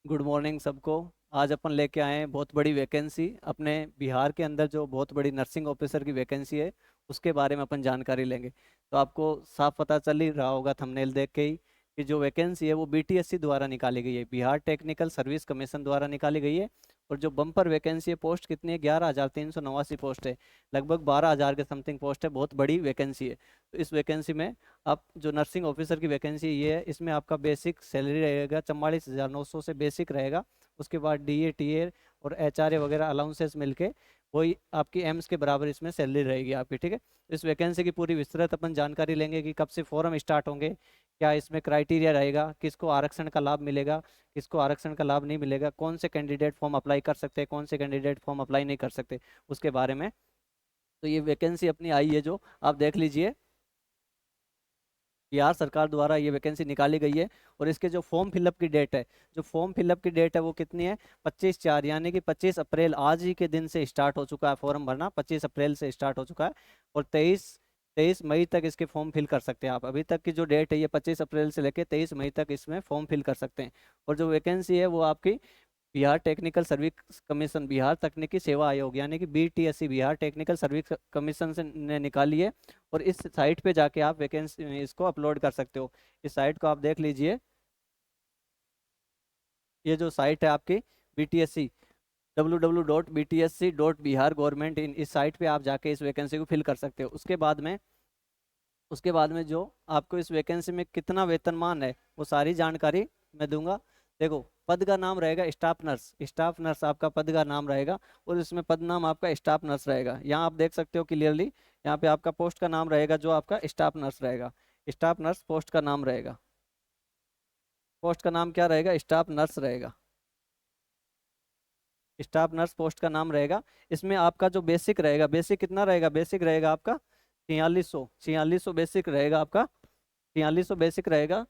Good morning सबको। आज अपन लेके आए हैं बहुत बड़ी वैकेंसी अपने बिहार के अंदर, जो बहुत बड़ी नर्सिंग ऑफिसर की वैकेंसी है उसके बारे में अपन जानकारी लेंगे। तो आपको साफ पता चल ही रहा होगा थंबनेल देख के ही कि जो वैकेंसी है वो बीटीएससी द्वारा निकाली गई है, बिहार टेक्निकल सर्विस कमीशन द्वारा निकाली गई है। और जो बम्पर वैकेंसी है, पोस्ट कितनी है? 11,389 पोस्ट है। लगभग 12,000 के समथिंग पोस्ट है, बहुत बड़ी वैकेंसी है। तो इस वैकेंसी में आप जो नर्सिंग ऑफिसर की वैकेंसी ये है, इसमें आपका बेसिक सैलरी रहेगा 44,900 से बेसिक रहेगा। उसके बाद डीए टीए और एचआरए वगैरह अलाउंसेस मिलके वही आपकी एम्स के बराबर इसमें सैलरी रहेगी आपकी, ठीक है। इस वैकेंसी की पूरी विस्तृत अपन जानकारी लेंगे कि कब से फॉर्म स्टार्ट होंगे, क्या इसमें क्राइटेरिया रहेगा, किसको आरक्षण का लाभ मिलेगा, किसको आरक्षण का लाभ नहीं मिलेगा, कौन से कैंडिडेट फॉर्म अप्लाई कर सकते हैं, कौन से कैंडिडेट फॉर्म अप्लाई नहीं कर सकते, उसके बारे में। तो ये वैकेंसी अपनी आई है, जो आप देख लीजिए, बिहार सरकार द्वारा ये वैकेंसी निकाली गई है। और इसके जो फॉर्म फिलअप की डेट है, जो फॉर्म फिलअप की डेट है वो कितनी है? 25/4, यानी कि 25 अप्रैल, आज ही के दिन से स्टार्ट हो चुका है फॉर्म भरना, 25 अप्रैल से स्टार्ट हो चुका है। और 23 मई तक इसके फॉर्म फिल कर सकते हैं आप। अभी तक की जो डेट है ये 25 अप्रैल से लेकर 23 मई तक इसमें फॉर्म फिल कर सकते हैं। और जो वैकेंसी है वो आपकी Bihar technical service commission, Bihar तकनीकी सेवा आयोग यानी कि BTSC, Bihar technical service commission से ने निकाली है। और इस साइट पे जाके आप वैकेंसी इसको अपलोड कर सकते हो। इस साइट को आप देख लीजिए, ये जो साइट है आपकी बीटीएससी, www.btsc.bihar गवर्नमेंट इन, इस साइट पे आप जाके इस वैकेंसी को फिल कर सकते हो। उसके बाद में जो आपको इस वैकेंसी में कितना वेतनमान है वो सारी जानकारी मैं दूंगा। देखो, पद का नाम रहेगा स्टाफ नर्स, स्टाफ नर्स आपका पद का नाम रहेगा। और इसमें पद नाम आपका स्टाफ नर्स रहेगा, यहाँ आप देख सकते हो क्लियरली। यहाँ पे आपका पोस्ट का नाम रहेगा जो आपका स्टाफ नर्स रहेगा। स्टाफ नर्स पोस्ट का नाम रहेगा। पोस्ट का नाम क्या रहेगा? स्टाफ नर्स रहेगा। स्टाफ नर्स पोस्ट का नाम रहेगा। इसमें आपका जो बेसिक रहेगा, बेसिक कितना रहेगा? बेसिक रहेगा आपका 4600, 4600 बेसिक रहेगा आपका। 4600 बेसिक रहेगा।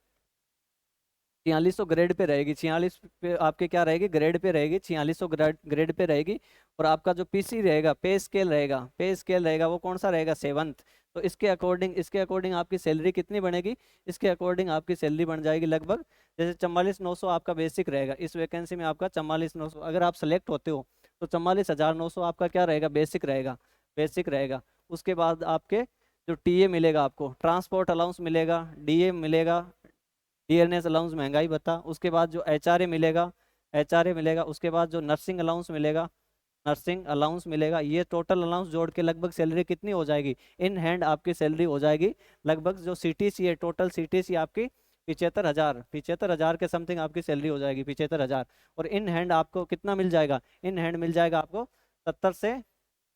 4600 ग्रेड पे रहेगी, 46 पे आपके क्या रहेगी? ग्रेड पे रहेगी, 4600 ग्रेड पे रहेगी। और आपका जो पीसी रहेगा, पे स्केल रहेगा, पे स्केल रहेगा वो कौन सा रहेगा? 7th। तो इसके अकॉर्डिंग आपकी सैलरी कितनी बनेगी? इसके अकॉर्डिंग आपकी सैलरी बन जाएगी लगभग, जैसे 44,900 आपका बेसिक रहेगा इस वैकेंसी में, आपका 44,900 अगर आप सेलेक्ट होते हो तो 44,900 आपका क्या रहेगा? बेसिक रहेगा, बेसिक रहेगा। उसके बाद आपके जो टीए मिलेगा, आपको ट्रांसपोर्ट अलाउंस मिलेगा, डीए मिलेगा, डीएनएस अलाउंस महंगाई भत्ता। उसके बाद जो एचआरए मिलेगा, एचआरए मिलेगा। उसके बाद जो नर्सिंग अलाउंस मिलेगा, नर्सिंग अलाउंस मिलेगा। ये टोटल अलाउंस जोड़ के लगभग सैलरी कितनी हो जाएगी? इन हैंड आपकी सैलरी हो जाएगी लगभग, जो सीटीसी है, टोटल सीटीसी आपकी 75,000, 75,000 के समथिंग आपकी सैलरी हो जाएगी, 75,000। और इन हैंड आपको कितना मिल जाएगा? इन हैंड मिल जाएगा आपको 70 से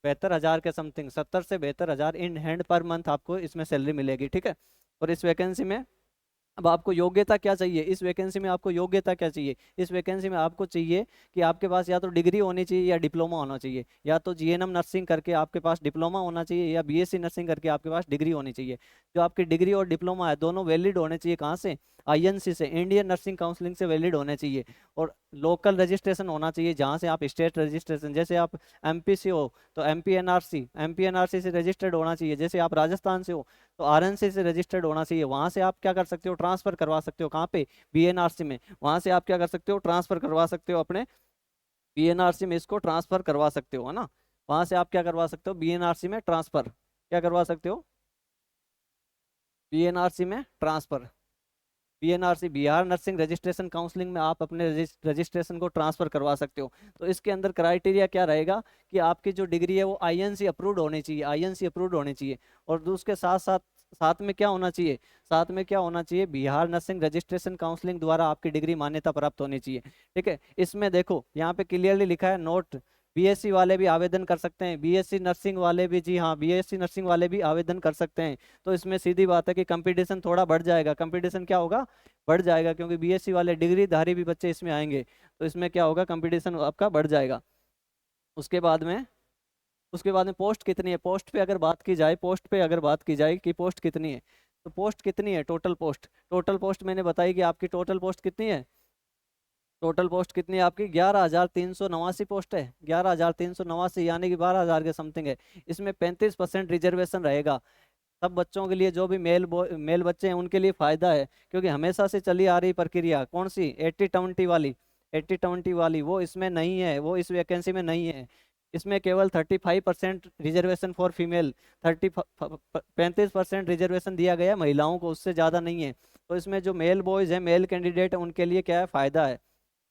72 हजार के समथिंग, 70 से 72 हजार इन हैंड पर मंथ आपको इसमें सैलरी मिलेगी, ठीक है। और इस वैकेंसी में अब आपको योग्यता क्या चाहिए? इस वैकेंसी में आपको योग्यता क्या चाहिए? इस वैकेंसी में आपको चाहिए कि आपके पास या तो डिग्री होनी चाहिए या डिप्लोमा होना चाहिए, या तो जीएनएम नर्सिंग करके आपके पास डिप्लोमा होना चाहिए या बीएससी नर्सिंग करके आपके पास डिग्री होनी चाहिए। जो आपकी डिग्री और डिप्लोमा है दोनों वैलिड होने चाहिए, कहाँ से? आईएनसी से, इंडियन नर्सिंग काउंसिलिंग से वैलिड होने चाहिए। और लोकल रजिस्ट्रेशन होना चाहिए, जहाँ से आप स्टेट रजिस्ट्रेशन, जैसे आप एमपी से हो तो एमपी एनआरसी से रजिस्टर्ड होना चाहिए। जैसे आप राजस्थान से हो तो आरएनसी से रजिस्टर्ड होना चाहिए। वहां से आप क्या कर सकते हो? ट्रांसफर करवा सकते हो। कहाँ पे? बीएनआरसी में। वहां से आप क्या कर सकते हो? ट्रांसफर करवा सकते हो अपने बीएनआरसी में, इसको ट्रांसफर करवा सकते हो, है ना। वहां से आप क्या करवा सकते हो? बीएनआरसी में ट्रांसफर, क्या करवा सकते हो? बीएनआरसी में transfer. BNRC, Bihar nursing registration counselling में आप अपने रजिस्ट्रेशन को ट्रांसफर करवा सकते हो। तो इसके अंदर क्राइटेरिया क्या रहेगा कि आपकी जो डिग्री है वो आईएनसी अप्रूव्ड होनी चाहिए, आईएनसी अप्रूव्ड होनी चाहिए। और उसके साथ साथ साथ में क्या होना चाहिए? साथ में क्या होना चाहिए? बिहार नर्सिंग रजिस्ट्रेशन काउंसलिंग द्वारा आपकी डिग्री मान्यता प्राप्त होनी चाहिए, ठीक है। इसमें देखो यहाँ पे क्लियरली लिखा है, नोट, बीएससी वाले भी आवेदन कर सकते हैं, बीएससी नर्सिंग वाले भी, जी हाँ, बीएससी नर्सिंग वाले भी आवेदन कर सकते हैं। तो इसमें सीधी बात है कि कंपटीशन थोड़ा बढ़ जाएगा, कंपटीशन क्या होगा? बढ़ जाएगा, क्योंकि बीएससी वाले डिग्रीधारी भी बच्चे इसमें आएंगे। तो इसमें क्या होगा? कंपटीशन आपका बढ़ जाएगा। उसके बाद में उसके बाद में पोस्ट कितनी है? पोस्ट पे अगर बात की जाए, पोस्ट पे अगर बात की जाए कि पोस्ट कितनी है, तो पोस्ट कितनी है? टोटल पोस्ट मैंने बताई कि आपकी टोटल पोस्ट कितनी है। टोटल पोस्ट कितनी है आपकी? 11,389 पोस्ट है, 11,389, यानी कि 12,000 के समथिंग है। इसमें 35% रिजर्वेशन रहेगा। सब बच्चों के लिए, जो भी मेल बच्चे हैं उनके लिए फायदा है, क्योंकि हमेशा से चली आ रही प्रक्रिया कौन सी? 80-20 वाली, 80-20 वाली, वो इसमें नहीं है, वो इस वैकेंसी में नहीं है। इसमें केवल 35% रिजर्वेशन फॉर फीमेल, 35% रिजर्वेशन दिया गया है महिलाओं को, उससे ज़्यादा नहीं है। तो इसमें जो मेल बॉयज़ हैं, मेल कैंडिडेट है, उनके लिए क्या है, फ़ायदा है।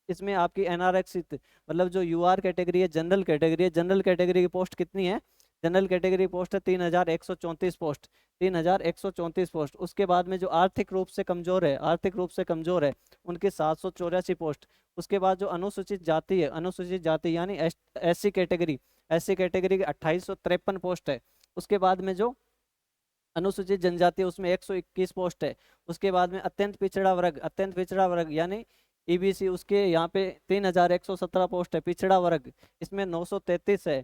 इसमें आपकी एनआरएक्सित मतलब जो यूआर कैटेगरी है, जनरल कैटेगरी है, जनरल कैटेगरी की पोस्ट कितनी है, जनरल कैटेगरी पोस्ट है 3134 पोस्ट, 3134 पोस्ट। उसके बाद में जो आर्थिक रूप से कमजोर है, आर्थिक रूप से कमजोर है, उनकी 784 पोस्ट। उसके बाद जो अनुसूचित जाति है, अनुसूचित जाति यानी एससी कैटेगरी, एससी कैटेगरी की 2853 पोस्ट है। उसके बाद में जो अनुसूचित जनजाति है, उसमें 121 पोस्ट है। उसके बाद में अत्यंत पिछड़ा वर्ग, अत्यंत पिछड़ा वर्ग यानी ईबीसी, उसके यहाँ पे 3117 पोस्ट है। पिछड़ा वर्ग, इसमें 933 है।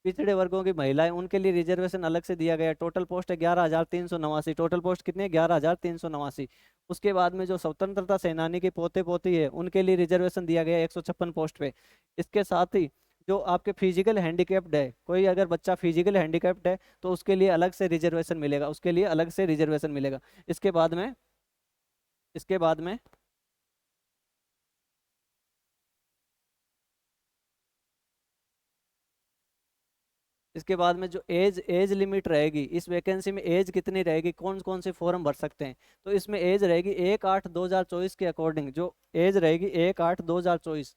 पिछड़े वर्गों की महिलाएं, उनके लिए रिजर्वेशन अलग से दिया गया है। टोटल पोस्ट है 11,389, टोटल पोस्ट कितनी है, 11,389। उसके बाद में जो स्वतंत्रता सेनानी के पोते पोती है, उनके लिए रिजर्वेशन दिया गया है 156 पोस्ट पे। इसके साथ ही जो आपके फिजिकल हैंडीकैप्ड है, कोई अगर बच्चा फिजिकल हैंडीकैप्ड है तो उसके लिए अलग से रिजर्वेशन मिलेगा, उसके लिए अलग से रिजर्वेशन मिलेगा। इसके बाद में, इसके बाद में इसके बाद में जो एज एज लिमिट रहेगी, इस वैकेंसी में एज कितनी रहेगी, कौन कौन से फॉर्म भर सकते हैं। तो इसमें एज रहेगी 1/8/2024 के अकॉर्डिंग, जो एज रहेगी 1/8/2024,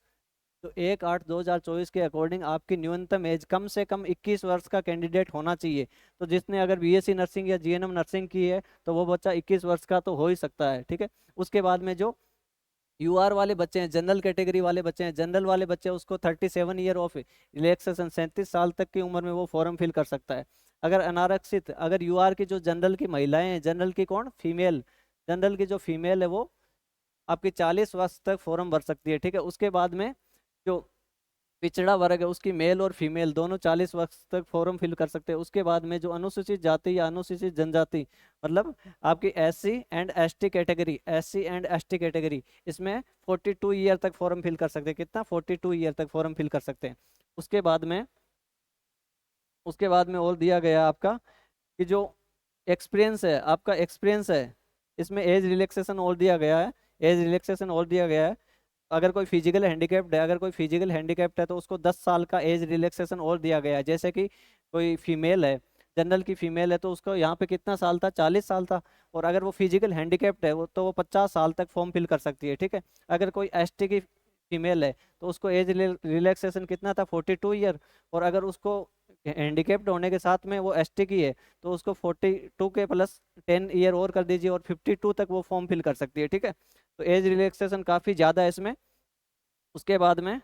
तो 1/8/2024 के अकॉर्डिंग आपकी न्यूनतम एज कम से कम 21 वर्ष का कैंडिडेट होना चाहिए। तो जिसने अगर बीएससी नर्सिंग या जीएनएम नर्सिंग की है तो वो बच्चा 21 वर्ष का तो हो ही सकता है, ठीक है। उसके बाद में जो यूआर वाले बच्चे हैं, जनरल कैटेगरी वाले बच्चे हैं, जनरल वाले बच्चे हैं, उसको 37 ईयर ऑफ रिलैक्सेशन, 37 साल तक की उम्र में वो फॉर्म फिल कर सकता है। अगर अनारक्षित, अगर यूआर की जो जनरल की महिलाएं हैं, जनरल की कौन, फीमेल, जनरल की जो फीमेल है वो आपकी 40 वर्ष तक फॉर्म भर सकती है, ठीक है। उसके बाद में जो पिछड़ा वर्ग है, उसकी मेल और फीमेल दोनों 40 वर्ष तक फॉर्म फिल कर सकते हैं। उसके बाद में जो अनुसूचित जाति या अनुसूचित जनजाति, मतलब आपकी SC and ST category, SC and ST category, इसमें 42 ईयर तक फॉर्म फिल कर सकते हैं। कितना, 42 ईयर तक फॉर्म फिल कर सकते हैं। उसके बाद में, उसके बाद में और दिया गया आपका कि जो एक्सपीरियंस है, आपका एक्सपीरियंस है, इसमें एज रिलैक्सेशन और दिया गया है, एज रिलैक्सेशन और दिया गया है। अगर कोई फिजिकल हैंडीकैप्ड है, अगर कोई फिजिकल हैंडीकैप्ड है तो उसको 10 साल का एज रिलैक्सेशन और दिया गया है। जैसे कि कोई फीमेल है, जनरल की फीमेल है, तो उसको यहाँ पे कितना साल था, 40 साल था। और अगर वो फिजिकल हैंडीकैप्ड है वो, तो वो 50 साल तक फॉर्म फिल कर सकती है, ठीक है। अगर कोई एसटी की फीमेल है तो उसको एज रिलैक्सेशन कितना था, 42 ईयर। और अगर उसको हैंडीकैप्ड होने के साथ में वो एसटी की है तो उसको 42 के प्लस 10 ईयर और कर दीजिए, और 52 तक वो फॉर्म फिल कर सकती है, ठीक है। तो एज रिलैक्सेशन काफ़ी ज़्यादा है इसमें। उसके बाद में,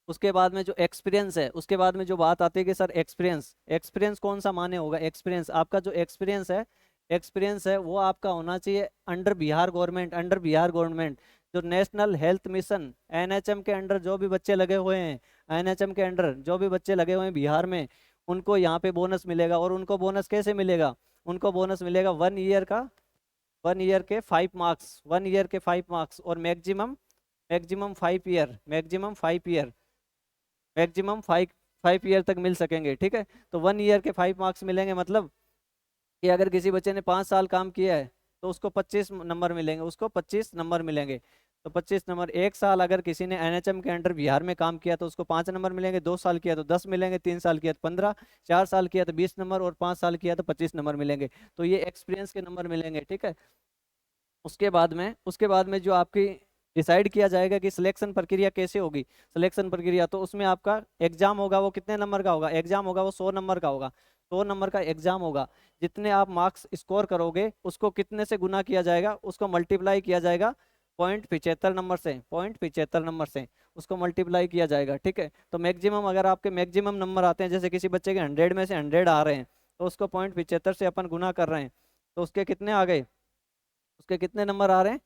उसके बाद में जो एक्सपीरियंस है, उसके बाद में जो बात आती है कि सर एक्सपीरियंस, एक्सपीरियंस कौन सा माने होगा, एक्सपीरियंस आपका जो एक्सपीरियंस है, एक्सपीरियंस है वो आपका होना चाहिए under Bihar government, under Bihar government. जो नेशनल हेल्थ मिशन एनएचएम के अंडर जो भी बच्चे लगे हुए हैं, एनएचएम के अंडर जो भी बच्चे लगे हुए हैं बिहार में, उनको यहाँ पे बोनस मिलेगा। और उनको बोनस कैसे मिलेगा, उनको बोनस मिलेगा 1 ईयर का, 1 ईयर के 5 मार्क्स, 1 ईयर के 5 मार्क्स, और maximum, maximum 5 year, maximum 5 year, maximum 5 5 year तक मिल सकेंगे, ठीक है। तो 1 ईयर के 5 मार्क्स मिलेंगे, मतलब कि अगर किसी बच्चे ने 5 साल काम किया है तो उसको 25 नंबर मिलेंगे, उसको 25 नंबर मिलेंगे। तो 25 नंबर, 1 साल अगर किसी ने एनएचएम के अंडर बिहार में काम किया तो उसको 5 नंबर मिलेंगे, 2 साल किया तो 10 मिलेंगे, 3 साल किया तो 15, 4 साल किया तो 20 नंबर, और 5 साल किया तो 25 नंबर मिलेंगे। तो ये एक्सपीरियंस के नंबर मिलेंगे, ठीक है। उसके बाद में, उसके बाद में जो आपकी डिसाइड किया जाएगा कि सिलेक्शन प्रक्रिया कैसे होगी, सिलेक्शन प्रक्रिया, तो उसमें आपका एग्जाम होगा, वो कितने नंबर का होगा, एग्जाम होगा वो 100 नंबर का होगा, 100 नंबर का एग्जाम होगा। जितने आप मार्क्स स्कोर करोगे उसको कितने से गुना किया जाएगा, उसको मल्टीप्लाई किया जाएगा 0.75 नंबर से, 0.75 नंबर से उसको मल्टीप्लाई किया जाएगा, ठीक है। तो मैक्सिमम, अगर आपके मैक्सिमम नंबर आते हैं, जैसे किसी बच्चे के 100 में से 100 आ रहे हैं, तो उसको 0.75 से अपन गुना कर रहे हैं, तो उसके कितने आ गए, उसके कितने नंबर आ रहे हैं,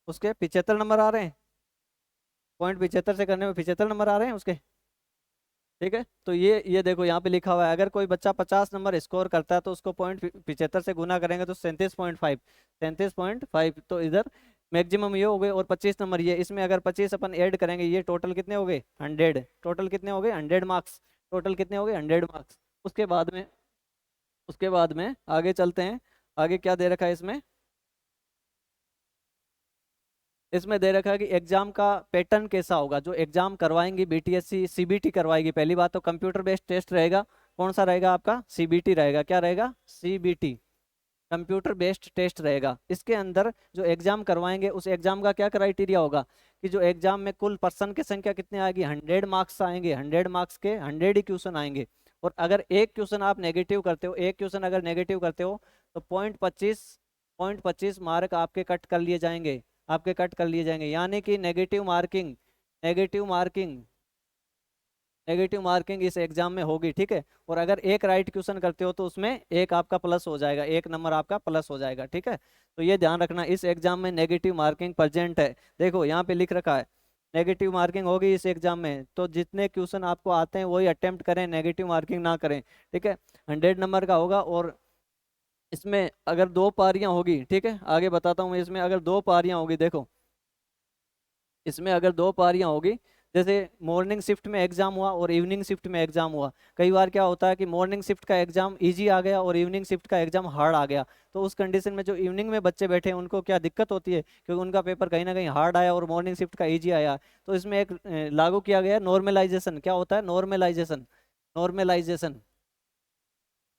उसके 75 नंबर आ रहे हैं, 0.75 से करने में 75 नंबर आ रहे हैं उसके, ठीक है। तो ये देखो यहाँ पे लिखा हुआ है, अगर कोई बच्चा 50 नंबर स्कोर करता है तो उसको 0.75 से गुना करेंगे तो 37.5, 37.5। तो इधर मैक्सिमम ये हो गए, और 25 नंबर ये, इसमें अगर 25 अपन ऐड करेंगे, ये टोटल कितने हो गए, 100, टोटल कितने हो गए, 100 मार्क्स, टोटल कितने हो गए, 100 मार्क्स। उसके बाद में, उसके बाद में आगे चलते हैं। आगे क्या दे रखा है इसमें? इसमें दे रखा है कि एग्जाम का पैटर्न कैसा होगा। जो एग्जाम करवाएंगी बीटीएससी सीबीटी करवाएगी। पहली बात तो कंप्यूटर बेस्ड टेस्ट रहेगा। कौन सा रहेगा आपका? सीबीटी रहेगा। क्या रहेगा? सीबीटी, कंप्यूटर बेस्ड टेस्ट रहेगा। इसके अंदर जो एग्जाम करवाएंगे उस एग्जाम का क्या क्राइटेरिया होगा कि जो एग्जाम में कुल पर्सन की संख्या कितने आएगी? 100 मार्क्स आएंगे। 100 मार्क्स के 100 ही क्वेश्चन आएंगे। और अगर एक क्वेश्चन आप नेगेटिव करते हो, एक क्वेश्चन अगर नेगेटिव करते हो तो 0.25 आपके कट कर लिए जाएंगे। आपके कट कर लिए जाएंगे, यानी कि नेगेटिव मार्किंग नेगेटिव मार्किंग इस एग्जाम में होगी। ठीक है। और अगर एक राइट क्वेश्चन करते हो तो उसमें एक आपका प्लस हो जाएगा, एक नंबर आपका प्लस हो जाएगा। ठीक है। तो ये ध्यान रखना, इस एग्जाम में नेगेटिव मार्किंग प्रेजेंट है। देखो यहाँ पे लिख रखा है नेगेटिव मार्किंग होगी इस एग्जाम में। तो जितने क्वेश्चन आपको आते हैं वही अटेम्प्ट करें, नेगेटिव मार्किंग ना करें। ठीक है। 100 नंबर का होगा। और इसमें अगर दो पारियां होगी, ठीक है, आगे बताता हूँ मैं। इसमें अगर दो पारियां होगी, देखो इसमें अगर दो पारियां होगी, जैसे मॉर्निंग शिफ्ट में एग्जाम हुआ और इवनिंग शिफ्ट में एग्जाम हुआ। कई बार क्या होता है कि मॉर्निंग शिफ्ट का एग्जाम इजी आ गया और इवनिंग शिफ्ट का एग्जाम हार्ड आ गया। तो उस कंडीशन में जो इवनिंग में बच्चे बैठे हैं उनको क्या दिक्कत होती है, क्योंकि उनका पेपर कहीं ना कहीं हार्ड आया और मॉर्निंग शिफ्ट का ईजी आया। तो इसमें एक लागू किया गया नॉर्मलाइजेशन। क्या होता है? नॉर्मलाइजेशन। नॉर्मलाइजेशन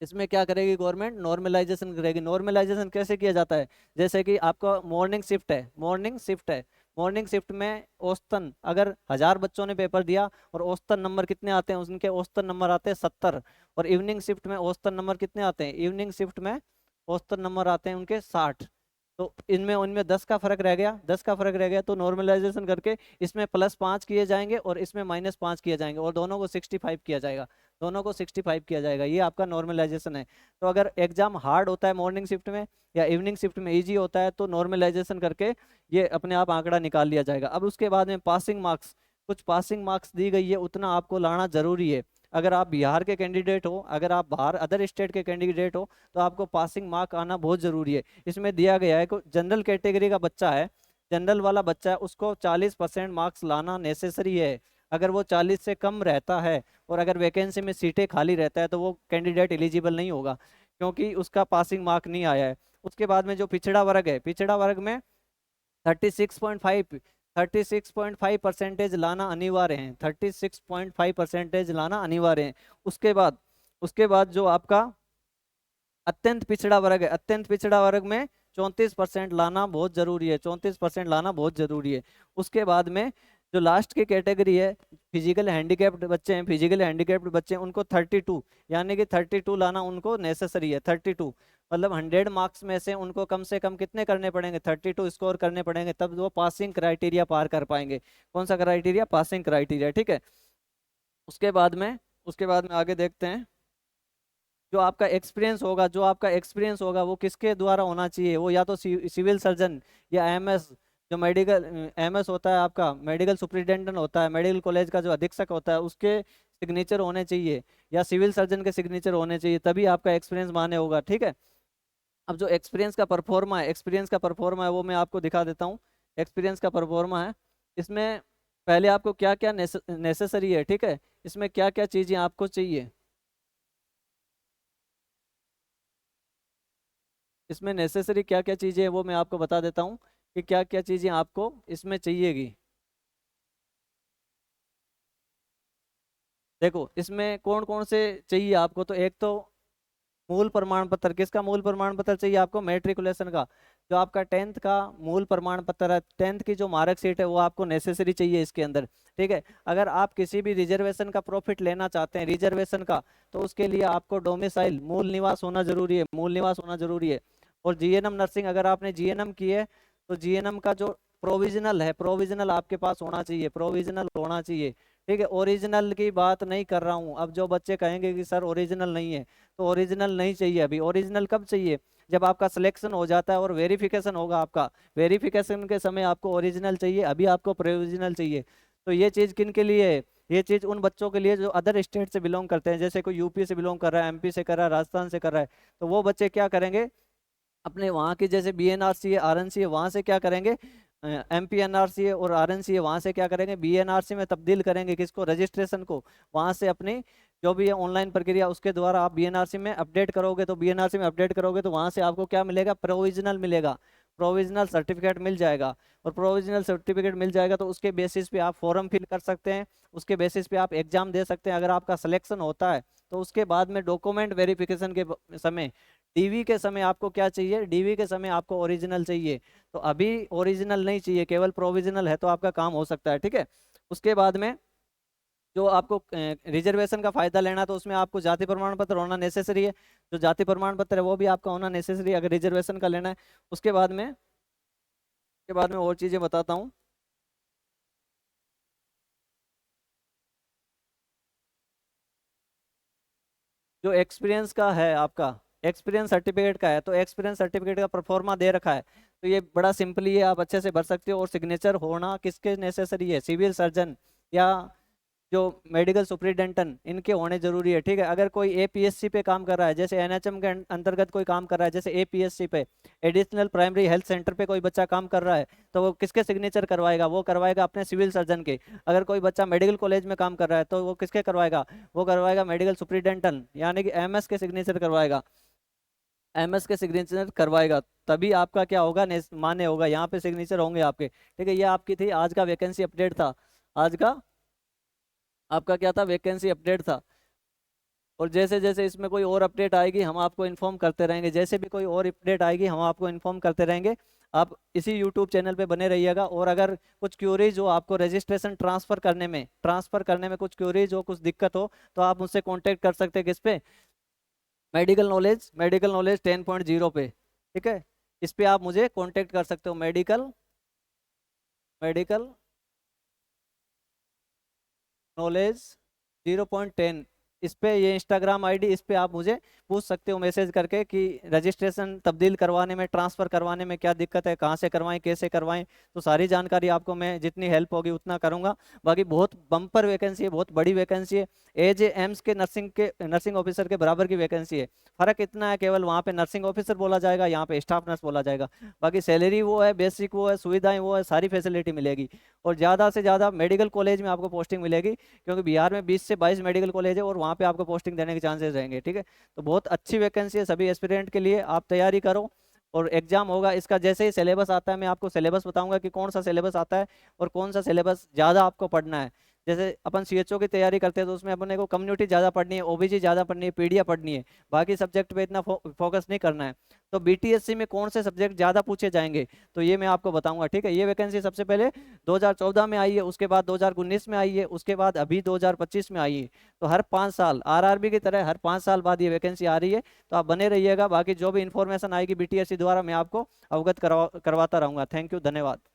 इसमें क्या करेगी गवर्नमेंट? नॉर्मलाइजेशन करेगी। नॉर्मलाइजेशन कैसे किया जाता है? जैसे कि आपका मॉर्निंग शिफ्ट में औसतन अगर 1000 बच्चों ने पेपर दिया और औसतन नंबर कितने आते हैं? उनके औसतन नंबर आते हैं 70। और इवनिंग शिफ्ट में औसतन नंबर कितने आते हैं? इवनिंग शिफ्ट में औसतन नंबर आते हैं उनके 60। तो इनमें उनमें 10 का फर्क रह गया, 10 का फर्क रह गया। तो नॉर्मलाइजेशन करके इसमें +5 किए जाएंगे और इसमें -5 किए जाएंगे और दोनों को 65 किया जाएगा। दोनों को 65 किया जाएगा। ये आपका नॉर्मलाइजेशन है। तो अगर एग्जाम हार्ड होता है मॉर्निंग शिफ्ट में या इवनिंग शिफ्ट में इजी होता है तो नॉर्मलाइजेशन करके ये अपने आप आंकड़ा निकाल लिया जाएगा। अब उसके बाद में पासिंग मार्क्स, कुछ पासिंग मार्क्स दी गई है, उतना आपको लाना जरूरी है। अगर आप बिहार के कैंडिडेट हो, अगर आप बाहर अदर स्टेट के कैंडिडेट हो, तो आपको पासिंग मार्क आना बहुत जरूरी है। इसमें दिया गया है कि जनरल कैटेगरी का बच्चा है, जनरल वाला बच्चा है, उसको 40% मार्क्स लाना नेसेसरी है। अगर वो 40 से कम रहता है और अगर वैकेंसी में सीटें खाली रहता है तो वो कैंडिडेट एलिजिबल नहीं होगा, क्योंकि उसका पासिंग मार्क नहीं आया है। उसके बाद में जो पिछड़ा वर्ग है, पिछड़ा वर्ग में 36.5 36.5% लाना अनिवार्य है। 36.5% लाना अनिवार्य है। उसके बाद जो आपका अत्यंत पिछड़ा वर्ग है, अत्यंत पिछड़ा वर्ग में 34% लाना बहुत जरूरी है। 34% लाना बहुत जरूरी है। उसके बाद में जो लास्ट की कैटेगरी है, फिजिकल हैंडीकैप्ड बच्चे हैं, फिजिकल हैंडीकैप्ड बच्चे हैं, उनको 32, यानी कि 32 लाना उनको नेसेसरी है। 32 मतलब 100 मार्क्स में से कम कितने करने पड़ेंगे? 32 स्कोर करने पड़ेंगे, तब वो पासिंग क्राइटेरिया पार कर पाएंगे। कौन सा क्राइटेरिया? Passing criteria. ठीक है। उसके बाद में आगे देखते हैं। जो आपका एक्सपीरियंस होगा वो किसके द्वारा होना चाहिए? वो या तो सिविल सर्जन या एमएस, जो मेडिकल एमएस होता है आपका, मेडिकल सुपरिटेंडेंट होता है, मेडिकल कॉलेज का जो अधीक्षक होता है, उसके सिग्नेचर होने चाहिए या सिविल सर्जन के सिग्नेचर होने चाहिए, तभी आपका एक्सपीरियंस मान्य होगा। ठीक है। अब जो एक्सपीरियंस का परफॉर्मा है वो मैं आपको दिखा देता हूँ। एक्सपीरियंस का परफॉर्मा है। इसमें पहले आपको क्या क्या नेसेसरी है, ठीक है, इसमें क्या क्या चीज़ें आपको चाहिए, इसमें नेसेसरी क्या क्या चीज़ें हैं वो मैं आपको बता देता हूँ कि क्या क्या चीज़ें आपको इसमें चाहिएगी। देखो इसमें कौन कौन से चाहिए आपको। तो एक तो मूल प्रमाण पत्र। किसका मूल प्रमाण पत्र चाहिए आपको? मैट्रिकुलेशन का। जो आपका 10th का मूल प्रमाण पत्र है, 10th की जो मार्कशीट है वो आपको नेसेसरी चाहिए इसके अंदर। ठीक है। अगर आप किसी भी रिजर्वेशन का प्रॉफिट लेना चाहते हैं, रिजर्वेशन का, तो उसके लिए आपको डोमिसाइल, मूल निवास होना जरूरी है, मूल निवास होना जरूरी है। और जीएनएम नर्सिंग, अगर आपने जीएनएम की है तो जीएनएम का जो प्रोविजनल है, प्रोविजनल आपके पास होना चाहिए, प्रोविजनल होना चाहिए। ठीक है। ओरिजिनल की बात नहीं कर रहा हूँ। अब जो बच्चे कहेंगे कि सर ओरिजिनल नहीं है, तो ओरिजिनल नहीं चाहिए अभी। ओरिजिनल कब चाहिए? जब आपका सिलेक्शन हो जाता है और वेरिफिकेशन होगा आपका, वेरिफिकेशन के समय आपको ओरिजिनल चाहिए, अभी आपको प्रोविजनल चाहिए। तो ये चीज़ किन के लिए है? ये चीज़ उन बच्चों के लिए जो अदर स्टेट से बिलोंग करते हैं, जैसे कोई यूपी से बिलोंग कर रहा है, एमपी से कर रहा है, राजस्थान से कर रहा है। तो वो बच्चे क्या करेंगे, अपने वहाँ की जैसे बीएनआरसी है, आरएनसी है, वहाँ से क्या करेंगे, एमपी एनआरसी है और आरएनसी है, वहाँ से क्या करेंगे, बीएनआरसी में तब्दील करेंगे किसको? रजिस्ट्रेशन को। वहाँ से अपनी जो भी है ऑनलाइन प्रक्रिया, उसके द्वारा आप बीएनआरसी में अपडेट करोगे, तो बीएनआरसी में अपडेट करोगे तो वहां से आपको क्या मिलेगा, प्रोविजनल मिलेगा, प्रोविजनल सर्टिफिकेट मिल जाएगा। और प्रोविजनल सर्टिफिकेट मिल जाएगा तो उसके बेसिस पे आप फॉर्म फिल कर सकते हैं, उसके बेसिस पे आप एग्जाम दे सकते हैं। अगर आपका सिलेक्शन होता है तो उसके बाद में डॉक्यूमेंट वेरिफिकेशन के समय, डीवी के समय आपको क्या चाहिए, डीवी के समय आपको ओरिजिनल चाहिए। तो अभी ओरिजिनल नहीं चाहिए, केवल प्रोविजनल है तो आपका काम हो सकता है, ठीक है। उसके बाद में जो आपको रिजर्वेशन का फायदा लेना है, तो उसमें आपको जाति प्रमाण पत्र होना नेसेसरी है। जो जाति प्रमाण पत्र है वो भी आपका होना नेसेसरी है अगर रिजर्वेशन का लेना है। उसके बाद में और चीजें बताता हूँ। जो एक्सपीरियंस का है आपका, एक्सपीरियंस सर्टिफिकेट का है, तो एक्सपीरियंस सर्टिफिकेट का परफॉर्मा दे रखा है, तो ये बड़ा सिंपली है, आप अच्छे से भर सकते हो। और सिग्नेचर होना किसके नेसेसरी है, सिविल सर्जन या जो मेडिकल सुपरिटेंडेंट, इनके होने जरूरी है, ठीक है। अगर कोई एपीएससी पे काम कर रहा है, जैसे एनएचएम के अंतर्गत कोई काम कर रहा है, जैसे एपीएससी पे, एडिशनल प्राइमरी हेल्थ सेंटर पे कोई बच्चा काम कर रहा है, तो वो किसके सिग्नेचर करवाएगा, वो करवाएगा अपने सिविल सर्जन के। अगर कोई बच्चा मेडिकल कॉलेज में काम कर रहा है तो वो किसके करवाएगा, वो करवाएगा मेडिकल सुपरिटेंडेंट यानी कि एमएस के सिग्नेचर करवाएगा, एमएस के सिग्नेचर करवाएगा, तभी आपका क्या होगा, मान्य होगा, यहाँ पे सिग्नेचर होंगे आपके, ठीक है। ये आपकी थी आज का वैकेंसी अपडेट था, आज का आपका क्या था, वैकेंसी अपडेट था। और जैसे जैसे इसमें कोई और अपडेट आएगी हम आपको इन्फॉर्म करते रहेंगे, जैसे भी कोई और अपडेट आएगी हम आपको इन्फॉर्म करते रहेंगे। आप इसी यूट्यूब चैनल पे बने रहिएगा। और अगर कुछ क्यूरीज हो आपको रजिस्ट्रेशन ट्रांसफर करने में कुछ क्यूरीज हो, कुछ दिक्कत हो, तो आप मुझसे कांटेक्ट कर सकते हैं किस पे, मेडिकल नॉलेज 10.0 पे, ठीक है। इस पे आप मुझे कांटेक्ट कर सकते हो, मेडिकल मेडिकल नॉलेज 0.10, इस पे, ये इंस्टाग्राम आईडी, इस पे आप मुझे पूछ सकते हो मैसेज करके कि रजिस्ट्रेशन तब्दील करवाने में, ट्रांसफ़र करवाने में क्या दिक्कत है, कहाँ से करवाएं, कैसे करवाएं। तो सारी जानकारी आपको मैं जितनी हेल्प होगी उतना करूंगा। बाकी बहुत बम्पर वैकेंसी है, बहुत बड़ी वैकेंसी है, एज एम्स के नर्सिंग ऑफिसर के बराबर की वैकेंसी है। फर्क इतना है, केवल वहाँ पे नर्सिंग ऑफिसर बोला जाएगा, यहाँ पे स्टाफ नर्स बोला जाएगा। बाकी सैलरी वो है, बेसिक वो है, सुविधाएं वो है, सारी फैसिलिटी मिलेगी। और ज़्यादा से ज़्यादा मेडिकल कॉलेज में आपको पोस्टिंग मिलेगी, क्योंकि बिहार में 20 से 22 मेडिकल कॉलेज है और वहाँ पे आपको पोस्टिंग देने के चांसेस रहेंगे, ठीक है। तो बहुत अच्छी वैकेंसी है सभी एस्पिरेंट के लिए, आप तैयारी करो। और एग्जाम होगा इसका, जैसे ही सिलेबस आता है मैं आपको सिलेबस बताऊंगा कि कौन सा सिलेबस आता है और कौन सा सिलेबस ज़्यादा आपको पढ़ना है। जैसे अपन सीएचओ की तैयारी करते हैं तो उसमें अपने को कम्युनिटी ज़्यादा पढ़नी है, ओबीजी ज़्यादा पढ़नी है, पीडिया पढ़नी है, बाकी सब्जेक्ट पे इतना फोकस नहीं करना है। तो बीटीएससी में कौन से सब्जेक्ट ज़्यादा पूछे जाएंगे तो ये मैं आपको बताऊंगा, ठीक है। ये वैकेंसी सबसे पहले 2014 में आई है, उसके बाद 2019 में आई है, उसके बाद अभी 2025 में आई है। तो हर 5 साल आरआरबी की तरह हर 5 साल बाद ये वैकेंसी आ रही है। तो आप बने रहिएगा, बाकी जो भी इंफॉर्मेशन आएगी बीटीएससी द्वारा मैं आपको अवगत करवाता रहूंगा। थैंक यू, धन्यवाद।